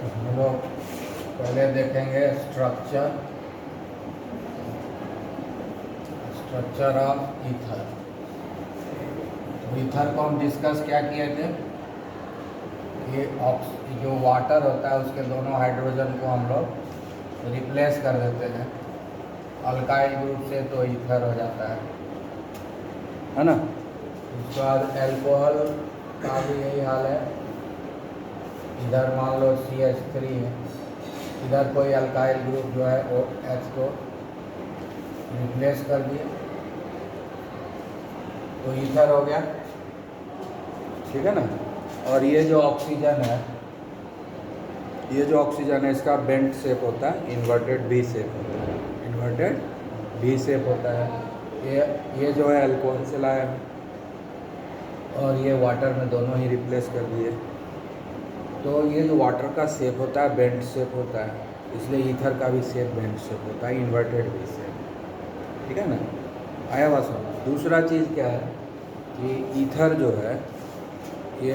तो हम लोग पहले देखेंगे स्ट्रक्चर ऑफ ईथर। तो ईथर को हम डिस्कस क्या किए थे, ये जो वाटर होता है उसके दोनों हाइड्रोजन को हम लोग रिप्लेस कर देते हैं अल्काइल ग्रुप से, तो ईथर हो जाता है ना। उसके बाद एल्कोहल का भी यही हाल है। इधर मान लो CH3 है, इधर कोई अल्काइल ग्रुप जो है वो H को रिप्लेस कर दिए तो ईथर हो गया, ठीक है ना। और ये जो ऑक्सीजन है इसका बेंट शेप होता है, इन्वर्टेड वी शेप होता है, इन्वर्टेड वी शेप होता है। ये जो है अल्कोहल से लाया है और ये वाटर में दोनों ही रिप्लेस कर दिए। तो ये जो वाटर का शेप होता है बेंट शेप होता है, इसलिए ईथर का भी शेप बेंट शेप होता है, इन्वर्टेड वी शेप, ठीक है ना। आया बात समझ। दूसरा चीज़ क्या है कि ईथर जो है ये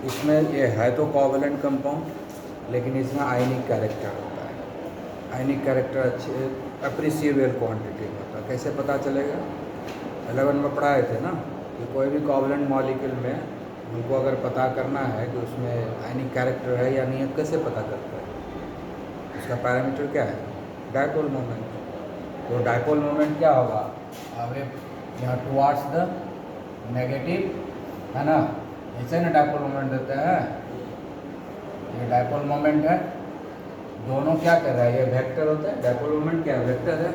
इसमें ये है तो कोवैलेंट कंपाउंड, लेकिन इसमें आयनिक कैरेक्टर होता है। आयनिक कैरेक्टर अच्छे अप्रिशिएबल क्वांटिटी में होता है। कैसे पता चलेगा? 11 में पढ़ाए थे ना कि कोई भी कोवैलेंट मॉलिक्यूल में उनको अगर पता करना है कि उसमें आयनिक कैरेक्टर है या नहीं है, कैसे पता करता है? उसका पैरामीटर क्या है? Dipole moment. तो डायपोल मोमेंट क्या होगा? अब यहाँ टुवार्ड्स द नेगेटिव, है ना, ऐसे ना डायपोल मोमेंट देते हैं। ये डायपोल मोमेंट है, दोनों क्या कर रहा है, ये वेक्टर होता है। डायपोल मोमेंट क्या है? वेक्टर है।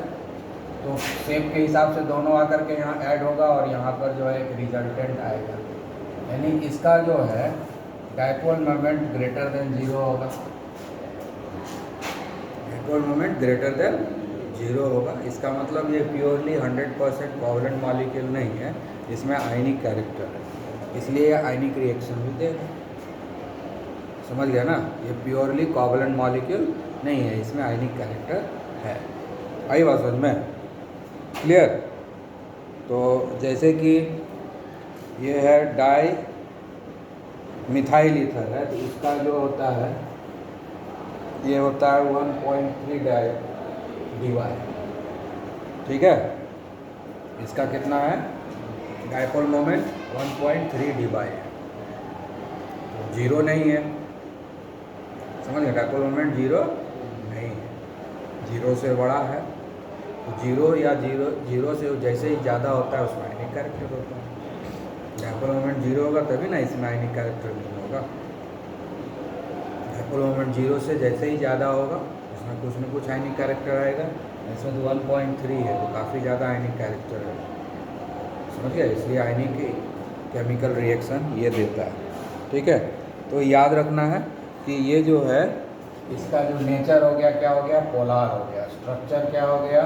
तो शेप के हिसाब से दोनों आकर के यहाँ ऐड होगा और यहाँ पर जो है एक रिजल्टेंट आएगा, यानी इसका जो है डायपोल मोमेंट ग्रेटर देन 0 होगा। डायपोल मोमेंट ग्रेटर देन 0 होगा। इसका मतलब ये प्योरली 100% कोवैलेंट मॉलिक्यूल नहीं है, इसमें आयनिक कैरेक्टर है, इसलिए ये आयनिक रिएक्शन भी देगा। समझ गया ना? ये प्योरली कोवैलेंट मॉलिक्यूल नहीं है, इसमें आयनिक कैरेक्टर है। आई बात समझ में? क्लियर? तो जैसे कि ये है डाई मिथाइल ईथर है, तो इसका जो होता है ये होता है 1.3 डाई, ठीक है। इसका कितना है? डायपोल मोमेंट 1.3 डी/, जीरो नहीं है। समझ गए? डायपोल मोमेंट जीरो नहीं है, जीरो से बड़ा है। तो जीरो से जैसे ही ज़्यादा होता है उसमें आयनिक कैरेक्टर होता है। डायपोल मोमेंट जीरो होगा तभी ना इसमें आयनिक कैरेक्टर नहीं होगा। डायपोल मोमेंट जीरो से जैसे ही ज़्यादा होगा उसमें कुछ न कुछ आयनिक कैरेक्टर आएगा। इसमें तो 1.3 है, तो काफ़ी ज़्यादा आयनिक कैरेक्टर है। समझ गया? इसलिए आयनिक केमिकल रिएक्शन ये देता है, ठीक है। तो याद रखना है कि ये जो है इसका जो नेचर हो गया, क्या हो गया? पोलार हो गया। स्ट्रक्चर क्या हो गया?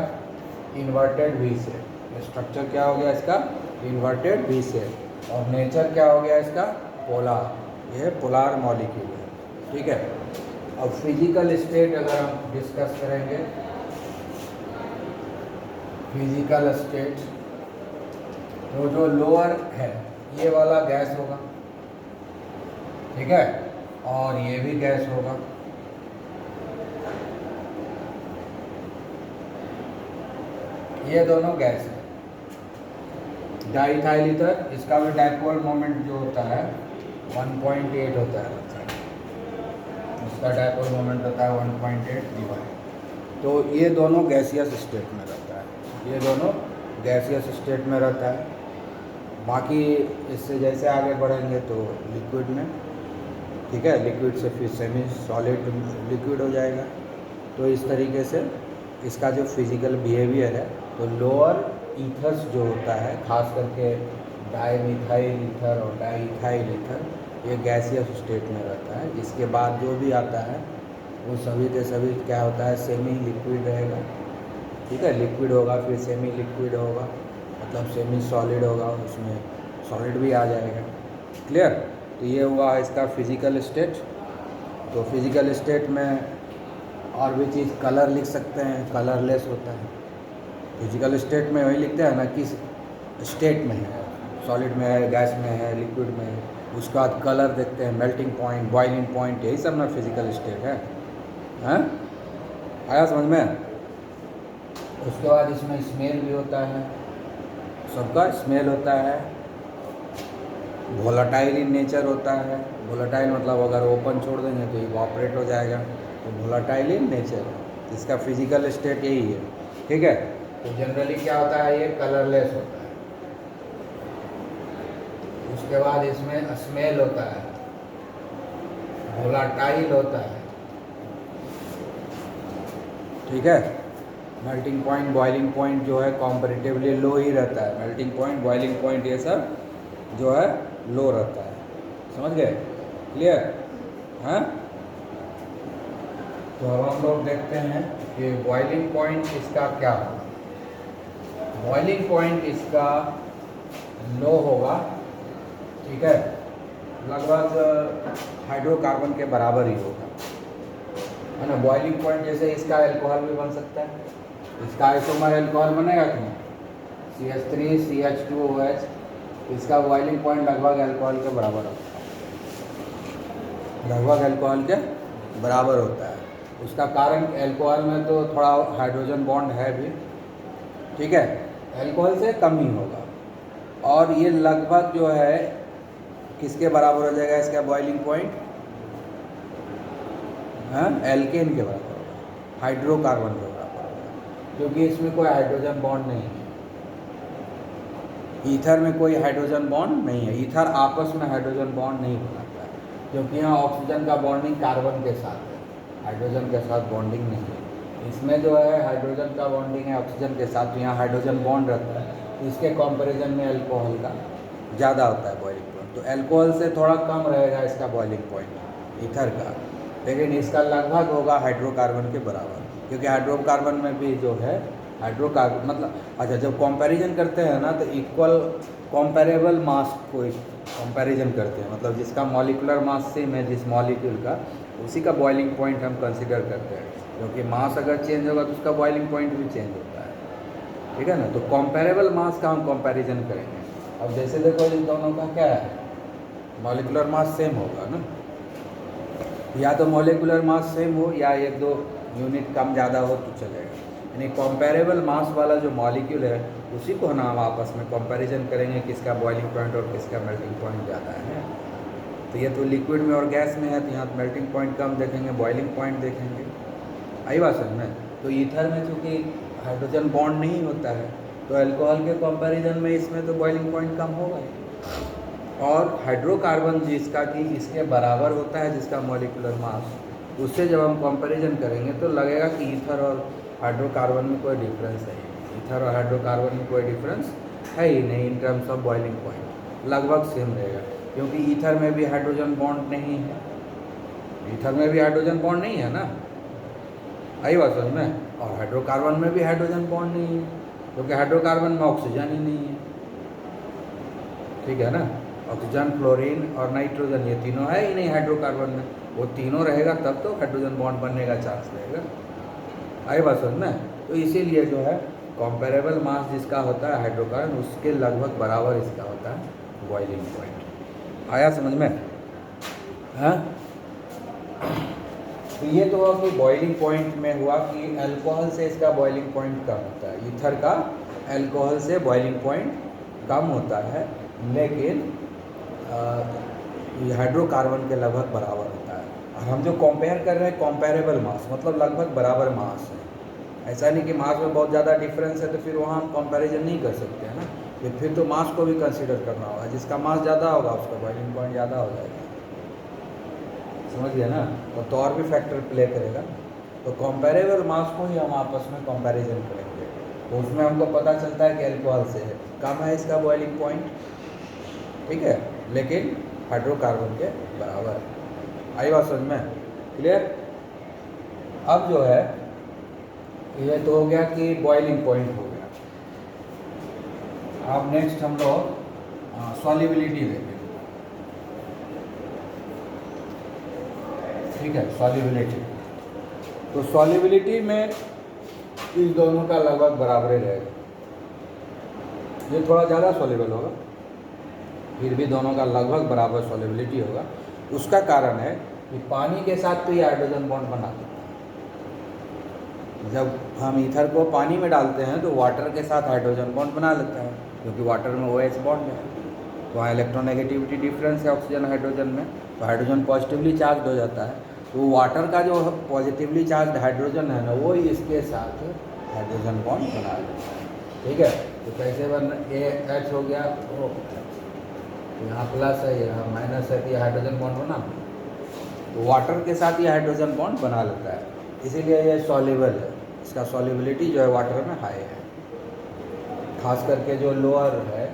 Inverted V shape. स्ट्रक्चर क्या हो गया इसका? Inverted V shape. और नेचर क्या हो गया इसका? पोलार। ये पोलार मॉलिक्यूल है, ठीक है। अब फिजिकल स्टेट अगर हम डिस्कस करेंगे, फिजिकल स्टेट तो जो लोअर है ये वाला गैस होगा, ठीक है, और ये भी गैस होगा। ये दोनों गैस है। डाईथाइल ईथर, इसका भी डायपोल मोमेंट जो होता है 1.8 होता है, इसका डायपोल मोमेंट होता है 1.8 डी/। तो ये दोनों गैसियस स्टेट में रहता है, ये दोनों गैसियस स्टेट में रहता है। बाकी इससे जैसे आगे बढ़ेंगे तो लिक्विड में, ठीक है, लिक्विड से फिर सेमी सॉलिड लिक्विड हो जाएगा। तो इस तरीके से इसका जो फिजिकल बिहेवियर है, तो लोअर ईथर्स जो होता है, खास करके डाईमिथाइल ईथर और डाईइथाइल ईथर, ये गैसियस स्टेट में रहता है। इसके बाद जो भी आता है वो सभी के सभी क्या होता है? सेमी लिक्विड रहेगा, ठीक है। लिक्विड होगा, फिर सेमी लिक्विड होगा, मतलब सेमी सॉलिड होगा, उसमें सॉलिड भी आ जाएगा। क्लियर? तो ये हुआ इसका फिजिकल स्टेट। तो फिजिकल स्टेट में और भी चीज़ कलर लिख सकते हैं, कलरलेस होता है। फिजिकल स्टेट में वही लिखते हैं ना, किस स्टेट में है, सॉलिड में है, गैस में है, लिक्विड में है। उसके बाद कलर देखते हैं, मेल्टिंग पॉइंट, बॉइलिंग पॉइंट, यही सब ना फिजिकल स्टेट है। हैं, आया समझ में? उसके बाद इसमें स्मेल भी होता है, सबका स्मेल होता है। वोलाटाइल इन नेचर होता है। वोलाटाइल मतलब अगर ओपन छोड़ देंगे तो इवापोरेट हो जाएगा, तो वोलाटाइल इन नेचर है। इसका फिजिकल स्टेट यही है, ठीक है। तो जनरली क्या होता है, ये कलरलेस होता है। उसके बाद इसमें स्मेल होता है, वोलाटाइल होता है, ठीक है। मेल्टिंग पॉइंट, बॉइलिंग पॉइंट जो है कॉम्पैरेटिवली लो ही रहता है। मेल्टिंग पॉइंट, बॉइलिंग पॉइंट ये सब जो है लो रहता है, समझ गए? क्लियर? हाँ, तो अब हम लोग देखते हैं कि बॉइलिंग पॉइंट इसका क्या होगा। बॉइलिंग पॉइंट इसका लो होगा, ठीक है, लगभग हाइड्रोकार्बन के बराबर ही होगा, है ना। बॉइलिंग पॉइंट जैसे इसका अल्कोहल भी बन सकता है, इसका आइसोमर अल्कोहल बनेगा कि नहीं, CH3 CH2OH, इसका बॉइलिंग पॉइंट लगभग अल्कोहल के बराबर होता है, लगभग अल्कोहल के बराबर होता है। उसका कारण अल्कोहल में तो थोड़ा हाइड्रोजन बॉन्ड है भी, ठीक है, अल्कोहल से कम ही होगा। और ये लगभग जो है किसके बराबर हो जाएगा इसका बॉइलिंग पॉइंट? हाँ, एल्केन के बराबर होगा, हाइड्रोकार्बन के बराबर होगा, क्योंकि इसमें कोई हाइड्रोजन बॉन्ड नहीं है। ईथर में कोई हाइड्रोजन बॉन्ड नहीं है, ईथर आपस में हाइड्रोजन बॉन्ड नहीं बनाता है, क्योंकि यहाँ ऑक्सीजन का बॉन्डिंग कार्बन के साथ है, हाइड्रोजन के साथ बॉन्डिंग नहीं है। इसमें जो है हाइड्रोजन का बॉन्डिंग है ऑक्सीजन के साथ, तो यहाँ हाइड्रोजन बॉन्ड रहता है, तो इसके कंपैरिजन में अल्कोहल का ज़्यादा होता है बॉइलिंग पॉइंट। तो अल्कोहल से थोड़ा कम रहेगा इसका बॉइलिंग पॉइंट ईथर का, लेकिन इसका लगभग होगा हाइड्रोकार्बन के बराबर, क्योंकि हाइड्रोकार्बन में भी जो है हाइड्रोकार्बन मतलब, अच्छा, जब कंपैरिजन करते हैं ना तो इक्वल कंपैरेबल मास को कंपैरिजन करते हैं, मतलब जिसका मॉलिक्यूलर मास सेम है जिस मॉलिक्यूल का, उसी का बॉइलिंग पॉइंट हम कंसिडर करते हैं, क्योंकि मास अगर चेंज होगा तो उसका बॉइलिंग पॉइंट भी चेंज होता है, ठीक है ना। तो कंपैरेबल मास का हम कंपैरिजन करेंगे। अब जैसे देखो इन दोनों का क्या है, मॉलिक्यूलर मास सेम होगा ना, या तो मॉलिक्यूलर मास सेम हो या एक दो यूनिट कम ज़्यादा हो तो चलेगा, यानी कंपैरेबल मास वाला जो मॉलिक्यूल है उसी को हम आपस में कंपैरिजन करेंगे किसका बॉइलिंग पॉइंट और किसका मेल्टिंग पॉइंट ज़्यादा है। तो ये तो लिक्विड में और गैस में है, तो यहाँ मेल्टिंग पॉइंट कम देखेंगे, बॉइलिंग पॉइंट देखेंगे। आई बात समझ में? तो ईथर में चूँकि हाइड्रोजन बॉन्ड नहीं होता है, तो अल्कोहल के कंपैरिजन में इसमें तो बॉइलिंग पॉइंट कम होगा ही। और हाइड्रोकार्बन जिसका कि इसके बराबर होता है जिसका मॉलिक्यूलर मास, उससे जब हम कंपैरिजन करेंगे तो लगेगा कि ईथर और हाइड्रोकार्बन में कोई डिफरेंस है, ईथर और हाइड्रोकार्बन में कोई डिफरेंस है ही नहीं in terms of boiling point, लगभग सेम रहेगा, क्योंकि ईथर में भी हाइड्रोजन बॉन्ड नहीं है, ईथर में भी हाइड्रोजन बॉन्ड नहीं है ना, आई बात समझ में। और हाइड्रोकार्बन में भी हाइड्रोजन बॉन्ड नहीं है, क्योंकि हाइड्रोकार्बन में ऑक्सीजन ही नहीं है, ठीक है ना। ऑक्सीजन, फ्लोरीन और नाइट्रोजन ये तीनों है ही नहीं हाइड्रोकार्बन में, वो तीनों रहेगा तब तो हाइड्रोजन बॉन्ड बनने का चांस रहेगा, आई बात समझ में। तो इसीलिए जो है कंपैरेबल मास जिसका होता है हाइड्रोकार्बन उसके लगभग बराबर इसका होता है बॉइलिंग पॉइंट। आया समझ में? हाँ, तो ये तो हुआ कि बॉइलिंग पॉइंट में हुआ कि अल्कोहल से इसका बॉइलिंग पॉइंट कम होता है, ईथर का अल्कोहल से बॉइलिंग पॉइंट कम होता है, लेकिन हाइड्रोकार्बन के लगभग बराबर होता है। और हम जो कंपेयर कर रहे हैं कंपेरेबल मास, मतलब लगभग बराबर मास है, ऐसा नहीं कि मास में बहुत ज़्यादा डिफरेंस है तो फिर वहाँ हम कंपैरिजन नहीं कर सकते हैं ना, फिर तो मास को भी कंसीडर करना होगा, जिसका मास ज़्यादा होगा उसका बॉइलिंग पॉइंट ज़्यादा हो जाएगा, समझ गया ना। तो और भी फैक्टर प्ले करेगा, तो कंपेरेबल मास को ही हम आपस में कंपैरिजन करेंगे, तो उसमें हमको पता चलता है कि अल्कोहल से है कम है इसका बॉइलिंग पॉइंट, ठीक है, लेकिन हाइड्रोकार्बन के बराबर। आई बात समझ में? क्लियर? अब जो है ये तो हो गया कि बॉइलिंग पॉइंट हो गया। अब नेक्स्ट हम लोग सॉल्युबिलिटी देखेंगे, ठीक है, सॉल्युबिलिटी। तो सॉल्युबिलिटी में इस दोनों का लगभग बराबर ही रहेगा, ये थोड़ा ज़्यादा सॉल्युबल होगा, फिर भी दोनों का लगभग बराबर सॉल्युबिलिटी होगा। उसका कारण है कि पानी के साथ तो ये हाइड्रोजन बॉन्ड बना देता है। जब हम ईथर को पानी में डालते हैं तो वाटर के साथ हाइड्रोजन बॉन्ड बना लेता है, क्योंकि वाटर में OH बॉन्ड है, तो वहाँ इलेक्ट्रोनेगेटिविटी डिफरेंस है ऑक्सीजन हाइड्रोजन में, तो हाइड्रोजन पॉजिटिवली चार्ज हो जाता है। तो वाटर का जो पॉजिटिवली चार्ज हाइड्रोजन है ना, वो ही इसके साथ हाइड्रोजन बॉन्ड बना देता है। ठीक है, तो कैसे बनना, AH हो गया, O यहाँ प्लस है, यहाँ माइनस है, तो ये हाइड्रोजन बॉन्ड बना, तो वाटर के साथ ये हाइड्रोजन बॉन्ड बना लेता है, इसीलिए ये सॉल्युबल है। इसका सॉल्युबिलिटी जो है वाटर में हाई है। खास करके जो लोअर है,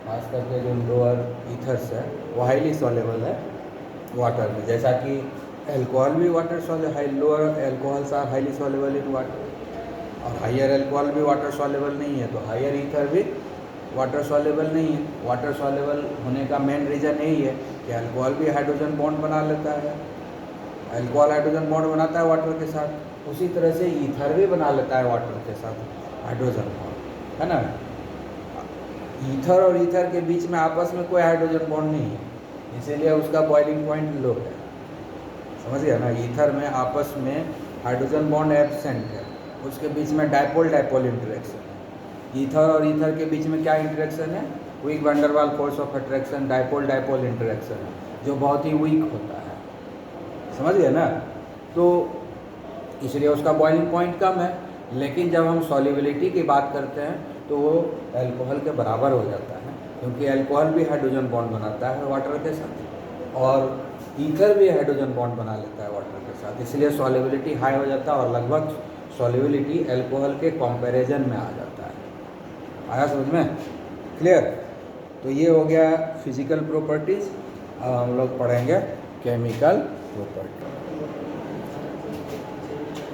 खास करके जो लोअर ईथर्स है वो हाईली सॉल्युबल है वाटर में, जैसा कि एल्कोहल भी water soluble, lower alcohols are highly soluble in water, और हाइयर एल्कोहल भी वाटर सॉल्युबल नहीं है, तो हाइयर ईथर भी वाटर सॉल्युबल नहीं है। वाटर सॉल्युबल होने का मेन रीज़न यही है कि अल्कोहल भी हाइड्रोजन बॉन्ड बना लेता है, अल्कोहल हाइड्रोजन बॉन्ड बनाता है वाटर के साथ, उसी तरह से ईथर भी बना लेता है वाटर के साथ हाइड्रोजन बॉन्ड, है ना। ईथर और ईथर के बीच में आपस में कोई हाइड्रोजन बॉन्ड नहीं है, इसीलिए उसका बॉइलिंग पॉइंट लो है, समझ गया ना। ईथर में आपस में हाइड्रोजन बॉन्ड एब्सेंट है, उसके बीच में डायपोल डायपोल इंटरेक्शन है। ईथर और ईथर के बीच में क्या इंटरेक्शन है, week van der Waals force of attraction, dipole dipole interaction है, जो बहुत ही वीक होता है, समझ गए ना। तो इसलिए उसका बॉइलिंग पॉइंट कम है, लेकिन जब हम सॉल्युबिलिटी की बात करते हैं तो वो अल्कोहल के बराबर हो जाता है, क्योंकि अल्कोहल भी हाइड्रोजन बॉन्ड बनाता है वाटर के साथ, और ईथर भी हाइड्रोजन बॉन्ड बना लेता है वाटर के साथ, इसलिए सॉल्युबिलिटी हाई हो जाता है, और लगभग सॉल्युबिलिटी अल्कोहल के कंपैरिजन में आ जाता है। आया समझ में, क्लियर। तो ये हो गया फिजिकल प्रॉपर्टीज़। अब हम लोग पढ़ेंगे केमिकल प्रॉपर्टी।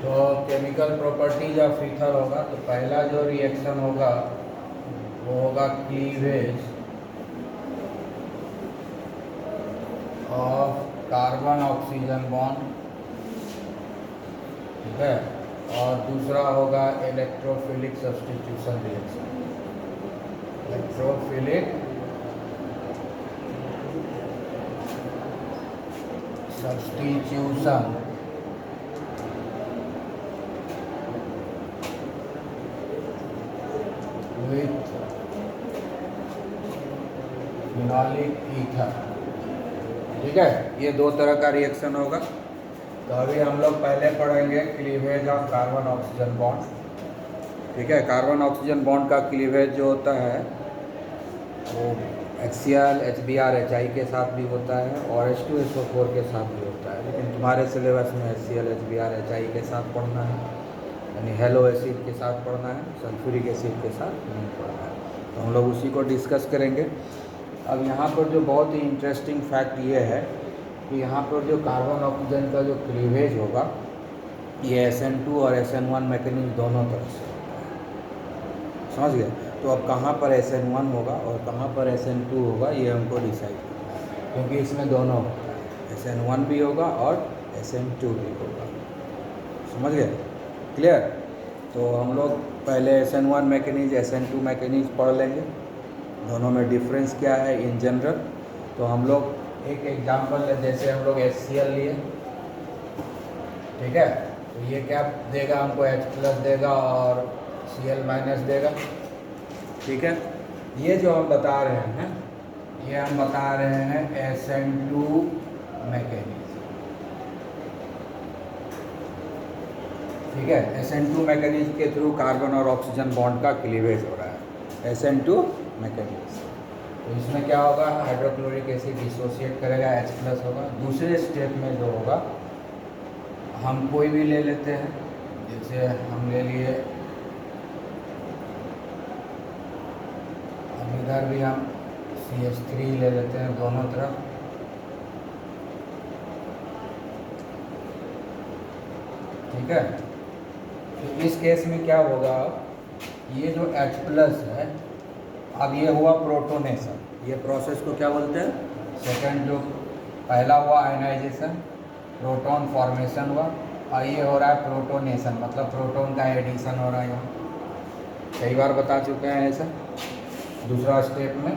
तो केमिकल प्रॉपर्टीज ऑफ ईथर होगा, तो पहला जो रिएक्शन होगा वो होगा cleavage of carbon oxygen bond, ठीक है, और दूसरा होगा electrophilic substitution reaction, electrophilic substitution with phenolic ether, ठीक है। ये दो तरह का रिएक्शन होगा। तो अभी हम लोग पहले पढ़ेंगे cleavage of carbon oxygen bond, ठीक है। कार्बन ऑक्सीजन बॉन्ड का क्लीवेज जो होता है वो HCl HBr HI के साथ भी होता है और H2SO4 के साथ भी होता है, लेकिन तुम्हारे सिलेबस में HCl HBr HI के साथ पढ़ना है, यानी हेलो एसिड के साथ पढ़ना है, सल्फ्यूरिक एसिड के साथ नहीं पढ़ना है। तो हम लोग उसी को डिस्कस करेंगे। अब यहाँ पर जो बहुत ही इंटरेस्टिंग फैक्ट ये है कि यहाँ पर जो कार्बन ऑक्सीजन का जो क्लीवेज होगा ये SN2 और SN1 मैकेनिज्म दोनों तरफ से होता है, समझ गए। तो अब कहाँ पर SN1 होगा और कहाँ पर SN2 होगा ये हमको डिसाइड करना है, क्योंकि इसमें दोनों होता है, SN1 भी होगा और SN2 भी होगा, समझ गए, क्लियर। तो हम लोग पहले SN1 मैकेनिज्म SN2 मैकेनिज्म पढ़ लेंगे, दोनों में डिफरेंस क्या है इन जनरल। तो हम लोग एक एग्जांपल ले, जैसे हम लोग HCl लिए, ठीक है, तो ये क्या देगा हमको, H+ देगा और Cl- देगा, ठीक है। ये जो हम बता रहे हैं ये हम बता रहे हैं SN2 मैकेनिज्म, ठीक है। SN2 मैकेनिज्म के थ्रू कार्बन और ऑक्सीजन बॉन्ड का क्लीवेज हो रहा है, SN2 मैकेनिज्म। तो इसमें क्या होगा, हाइड्रोक्लोरिक एसिड डिसोसिएट करेगा, H+ होगा। दूसरे स्टेप में जो होगा हम कोई भी ले लेते हैं, जैसे हम ले लिए, अब इधर भी हम CH3 ले लेते हैं दोनों तरफ, ठीक है। तो इस केस में क्या होगा, ये जो H+ है, अब ये हुआ प्रोटोनेशन, ये प्रोसेस को क्या बोलते हैं, सेकंड जो पहला हुआ आयनाइजेशन, प्रोटॉन फॉर्मेशन हुआ, और ये हो रहा है प्रोटोनेशन, मतलब प्रोटॉन का एडिशन हो रहा है। यहाँ कई बार बता चुके हैं ऐसा दूसरा स्टेप में।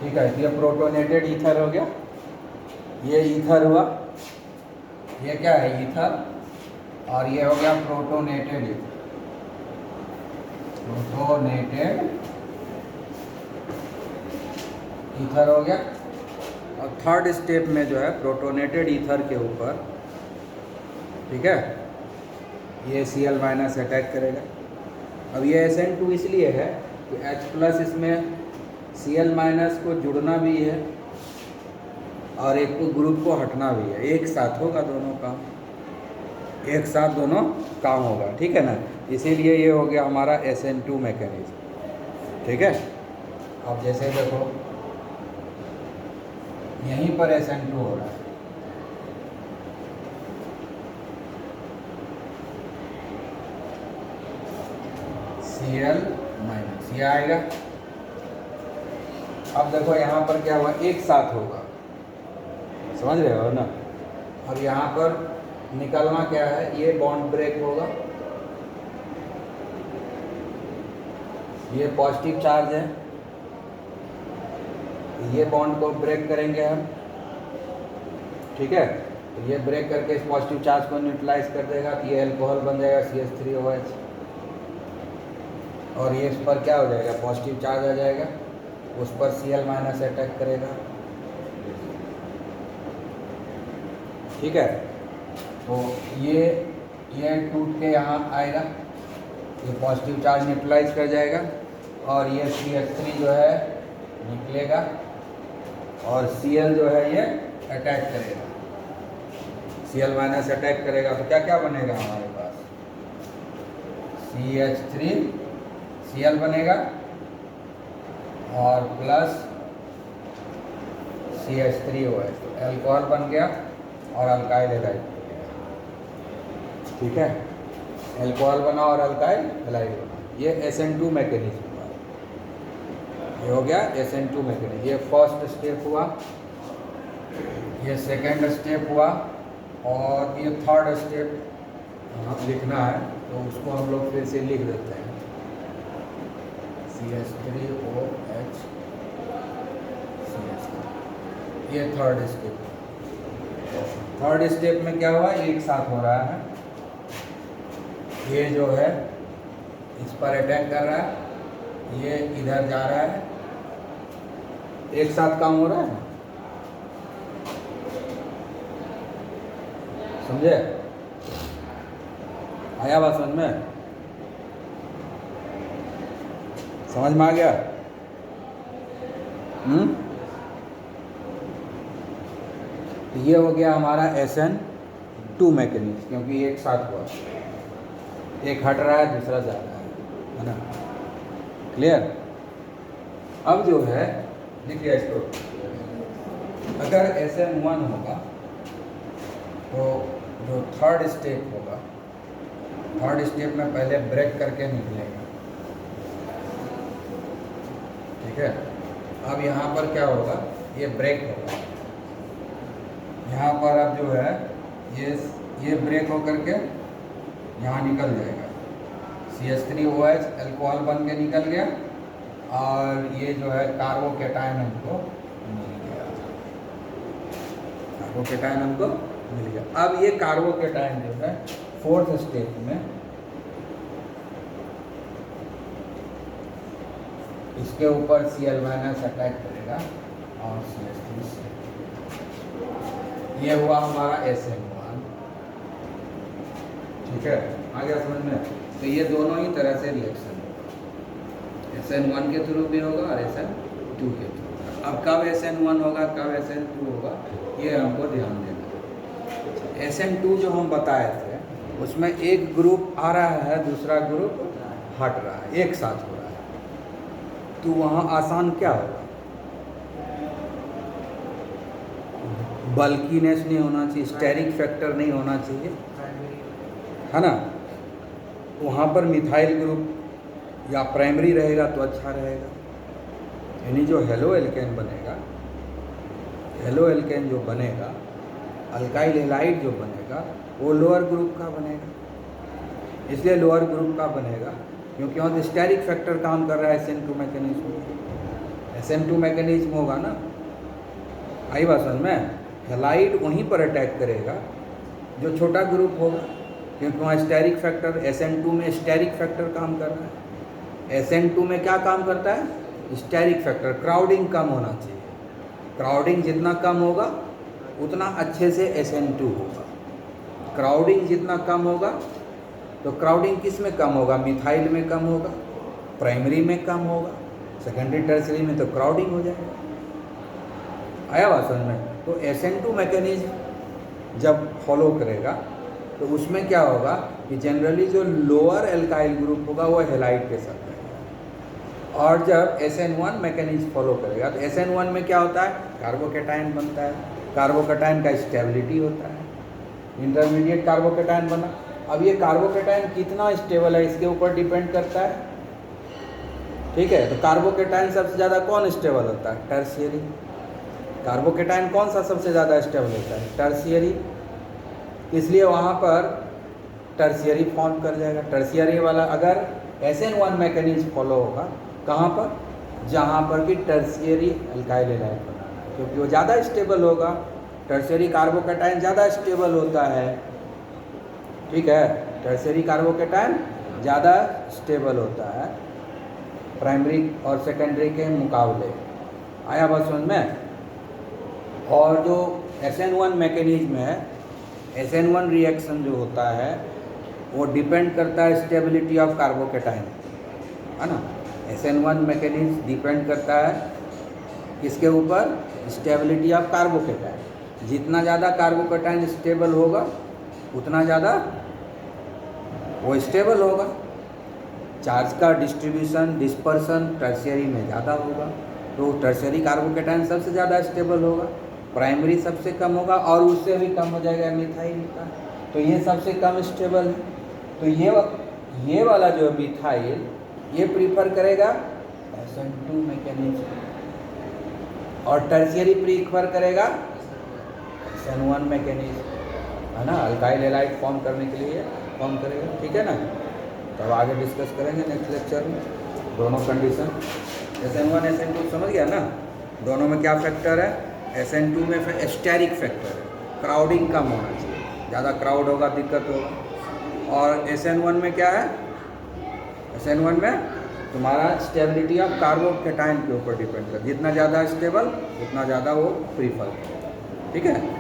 ठीक है, ये प्रोटोनेटेड ईथर हो गया, ये ईथर हुआ, ये क्या है ईथर, और ये हो गया प्रोटोनेटेड ईथर, प्रोटोनेटेड ईथर हो गया। और थर्ड स्टेप में जो है प्रोटोनेटेड ईथर के ऊपर, ठीक है, ये Cl माइनस अटैक करेगा। अब ये SN2 इसलिए है कि H+ इसमें Cl माइनस को जुड़ना भी है और एक को ग्रुप को हटना भी है, एक साथ होगा दोनों काम, एक साथ दोनों काम होगा, ठीक है ना। इसीलिए ये हो गया हमारा SN2 मैकेनिज्म, ठीक है। अब जैसे देखो यहीं पर SN2 हो रहा है, Cl माइनस ये आएगा। अब देखो यहाँ पर क्या हुआ, एक साथ होगा, समझ रहे हो ना। अब यहाँ पर निकलना क्या है, ये बॉन्ड ब्रेक होगा, ये पॉजिटिव चार्ज है, ये बॉन्ड को ब्रेक करेंगे हम, ठीक है। तो ये ब्रेक करके इस पॉजिटिव चार्ज को न्यूट्रलाइज कर देगा, तो ये अल्कोहल बन जाएगा CH3OH, और ये इस पर क्या हो जाएगा, पॉजिटिव चार्ज आ जाएगा, उस पर Cl माइनस अटैक करेगा, ठीक है। तो ये टूट के यहाँ आएगा, ये पॉजिटिव चार्ज न्यूट्रलाइज कर जाएगा, और ये CH3 जो है निकलेगा, और Cl जो है ये अटैक करेगा, Cl माइनस अटैक करेगा। तो क्या क्या बनेगा हमारे पास, CH3 Cl बनेगा और प्लस CH3OH, तो अल्कोहल बन गया और अल्काइल हैलाइड बन गया, ठीक है। अल्कोहल बना और अल्काइल हैलाइड बना, ये SN2 मैकेनिज्म हुआ, ये हो गया SN2 मैकेनिज्म। ये फर्स्ट स्टेप हुआ, ये सेकंड स्टेप हुआ, और ये थर्ड स्टेप लिखना है तो उसको हम लोग फिर से लिख देते हैं, CH3OH CH3, ये थर्ड स्टेप। थर्ड स्टेप में क्या हुआ, एक साथ हो रहा है, ये जो है इस पर अटैक कर रहा है, ये इधर जा रहा है, एक साथ काम हो रहा है, समझे, आया बात समझ में, समझ में आ गया। तो ये हो गया हमारा SN2 मैकेनिज्म, क्योंकि एक साथ हुआ, एक हट रहा है दूसरा जा रहा है ना, क्लियर। अब जो है देखिए इसको, अगर SN1 होगा तो जो थर्ड स्टेप होगा, थर्ड स्टेप में पहले ब्रेक करके निकलेगा, ठीक है। अब यहाँ पर क्या होगा, ये ब्रेक होगा, यहाँ पर अब जो है ये ब्रेक होकर के यहाँ निकल जाएगा, CH3OH अल्कोहल बन के निकल गया, और ये जो है कार्बोकेटायन हमको मिल गया, कार्बोकेटायन हमको मिल गया। अब ये कार्बोकेटायन जो है फोर्थ स्टेप में इसके ऊपर Cl माइनस अटैक करेगा और CH3, ये हुआ हमारा SN1, ठीक है, आ गया समझ में। तो ये दोनों ही तरह से रिएक्शन होगा, SN1 के थ्रू भी होगा और SN2 के थ्रू। अब कब SN1 होगा कब SN2 होगा, ये हमको ध्यान देना है। SN2 जो हम बताए थे उसमें एक ग्रुप आ रहा है, दूसरा ग्रुप हट रहा है, एक साथ हो रहा है, तो वहाँ आसान क्या होगा, बल्कीनेस नहीं होना चाहिए, स्टेरिक फैक्टर नहीं होना चाहिए, है ना। वहाँ पर मिथाइल ग्रुप या प्राइमरी रहेगा तो अच्छा रहेगा, यानी जो हेलो एल्केन बनेगा, हेलो एल्केन जो बनेगा, अल्काइल हैलाइड जो बनेगा वो लोअर ग्रुप का बनेगा। इसलिए लोअर ग्रुप का बनेगा क्योंकि वहाँ स्टेरिक फैक्टर काम कर रहा है SN2 मैकेनिज्म में। SN2 मैकेनिज्म होगा ना, आई बात समझ में। हैलाइड वहीं पर अटैक करेगा जो छोटा ग्रुप होगा, क्योंकि वहाँ स्टेरिक फैक्टर SN2 में स्टेरिक फैक्टर काम कर रहा है। SN2 में क्या काम करता है? स्टेरिक फैक्टर, क्राउडिंग कम होना चाहिए। क्राउडिंग जितना कम होगा उतना अच्छे से SN2 होगा। क्राउडिंग जितना कम होगा, तो क्राउडिंग किस में कम होगा? मिथाइल में कम होगा, प्राइमरी में कम होगा, सेकेंडरी टर्सरी में तो क्राउडिंग हो जाएगा। आया बात समझ में। तो SN2 मैकेनिज्म जब फॉलो करेगा तो उसमें क्या होगा कि जनरली जो लोअर एल्काइल ग्रुप होगा वो हैलाइड के साथ रहेगा, और जब SN1 मैकेनिज्म फॉलो करेगा तो SN1 में क्या होता है? कार्बोकेटाइन बनता है। कार्बोकेटाइन का स्टेबिलिटी होता है, इंटरमीडिएट कार्बोकेटाइन बना। अब ये कार्बोकेटाइन कितना स्टेबल है इसके ऊपर डिपेंड करता है, ठीक है। तो कार्बोकेटाइन सबसे ज़्यादा कौन स्टेबल होता है? टर्शियरी। कार्बोकेटाइन कौन सा सबसे ज़्यादा स्टेबल होता है? टर्शियरी। इसलिए वहाँ पर टर्शियरी फॉर्म कर जाएगा। टर्शियरी वाला अगर SN1 मैकेनिज्म फॉलो होगा, कहाँ पर? जहाँ पर कि टर्शियरी अल्काइल हैलाइड बनाना है, क्योंकि वो ज़्यादा स्टेबल होगा। टर्शियरी कार्बोकेटाइन ज़्यादा स्टेबल होता है, ठीक है। टर्शियरी कार्बोकेटाइन ज़्यादा स्टेबल होता है प्राइमरी और सेकेंडरी के मुकाबले। आया बात समझ में। और जो SN1 मैकेनिज्म है, SN1 रिएक्शन जो होता है वो डिपेंड करता है स्टेबिलिटी ऑफ कार्बोकेटाइन, है ना। SN1 मैकेनिज्म डिपेंड करता है किसके ऊपर? Stability of carbocation. जितना ज़्यादा कार्बोकेटाइन स्टेबल होगा उतना ज़्यादा वो स्टेबल होगा। चार्ज का डिस्ट्रीब्यूशन, डिस्पर्सन टर्शियरी में ज़्यादा होगा, तो टर्शियरी कार्बोकेटाइन सबसे ज़्यादा स्टेबल होगा, प्राइमरी सबसे कम होगा, और उससे भी कम हो जाएगा मिथाइल का, तो ये सबसे कम स्टेबल है। तो ये वाला जो मिथाइल ये प्रीफर करेगा SN2 मैकेनिज्म, और टर्शियरी प्रीफर करेगा SN1 मैकेनिज्म, है ना। अल्काइल हैलाइड फॉर्म करने के लिए फॉर्म करेगा, ठीक है ना। तब आगे डिस्कस करेंगे नेक्स्ट लेक्चर में दोनों कंडीशन। SN1 SN2 समझ गया ना। दोनों में क्या फैक्टर है? SN2 में स्टेरिक फैक्टर है, क्राउडिंग कम होना चाहिए, ज़्यादा क्राउड होगा दिक्कत होगा। और SN1 में क्या है? SN1 में तुम्हारा स्टेबिलिटी ऑफ कार्बोकेटाइन के ऊपर डिपेंड कर, जितना ज़्यादा स्टेबल उतना ज़्यादा वो प्रीफर, ठीक है।